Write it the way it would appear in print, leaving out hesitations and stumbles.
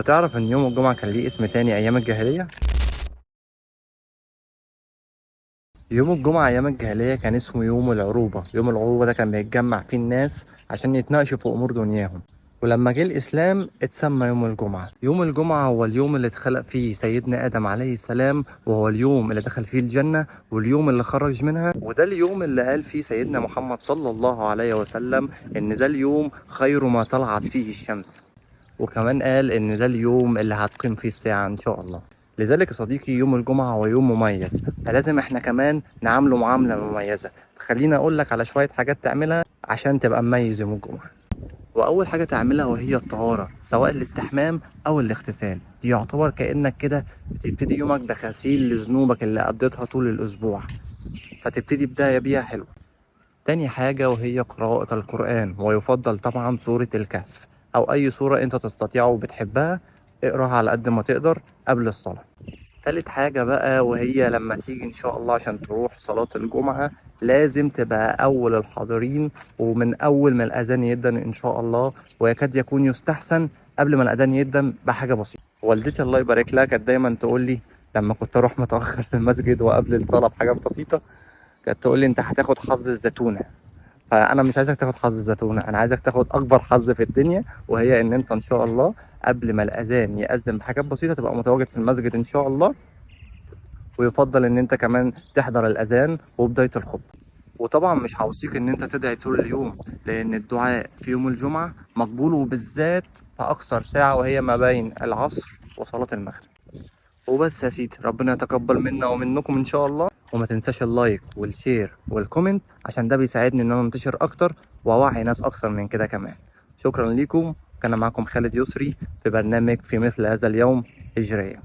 تعرف ان يوم الجمعة كان ليه اسم تاني ايام الجاهلية؟ يوم الجمعة ايام الجاهلية كان اسمه يوم العروبة. يوم العروبة ده كان بيتجمع فيه الناس عشان يتناقشوا في امور دنياهم. ولما جه الاسلام اتسمى يوم الجمعة. يوم الجمعة هو اليوم اللي اتخلق فيه سيدنا ادم عليه السلام، وهو اليوم اللي دخل فيه الجنة واليوم اللي خرج منها، وده اليوم اللي قال فيه سيدنا محمد صلى الله عليه وسلم ان ده اليوم خير ما طلعت فيه الشمس. وكمان قال إن ده اليوم اللي هتقيم فيه الساعة إن شاء الله. لذلك يا صديقي يوم الجمعة هو يوم مميز، فلازم إحنا كمان نعامله معاملة مميزة. خليني أقول لك على شوية حاجات تعملها عشان تبقى مميز يوم الجمعة. وأول حاجة تعملها وهي الطهارة، سواء الاستحمام أو الاغتسال. دي يعتبر كأنك كده بتبتدي يومك بغسيل لذنوبك اللي قضيتها طول الأسبوع، فتبتدي بداية بيها حلوة. تاني حاجة وهي قراءة القرآن، ويفضل طبعا سورة الكهف أو أي سورة أنت تستطيع وبتحبها، اقراها على قد ما تقدر قبل الصلاة. تالت حاجة بقى وهي لما تيجي إن شاء الله عشان تروح صلاة الجمعة، لازم تبقى أول الحاضرين، ومن أول ما الأذان يدن إن شاء الله، ويكاد يكون يستحسن قبل ما الأذان يدن بحاجة بسيطة. والدتي الله يبارك لها كانت دايما تقول لي لما كنت أروح متأخر في المسجد وقبل الصلاة بحاجات بسيطة، كانت تقول لي أنت هتاخد حظ الزتونة. فانا مش عايزك تاخد حظ الزتونه، انا عايزك تاخد اكبر حظ في الدنيا، وهي ان انت ان شاء الله قبل ما الاذان يأذن بحاجات بسيطه تبقى متواجد في المسجد ان شاء الله. ويفضل ان انت كمان تحضر الاذان وبدايه الخطبه. وطبعا مش هوصيك ان انت تدعي طول اليوم، لان الدعاء في يوم الجمعه مقبول، وبالذات في اقصر ساعه وهي ما بين العصر وصلاه المغرب. وبس يا سيدي، ربنا يتقبل منا ومنكم ان شاء الله. وما تنساش اللايك والشير والكومنت عشان ده بيساعدني ان انا انتشر اكتر واوعي ناس اكتر من كده كمان. شكرا ليكم. كان معكم خالد يسري في برنامج في مثل هذا اليوم هجرية.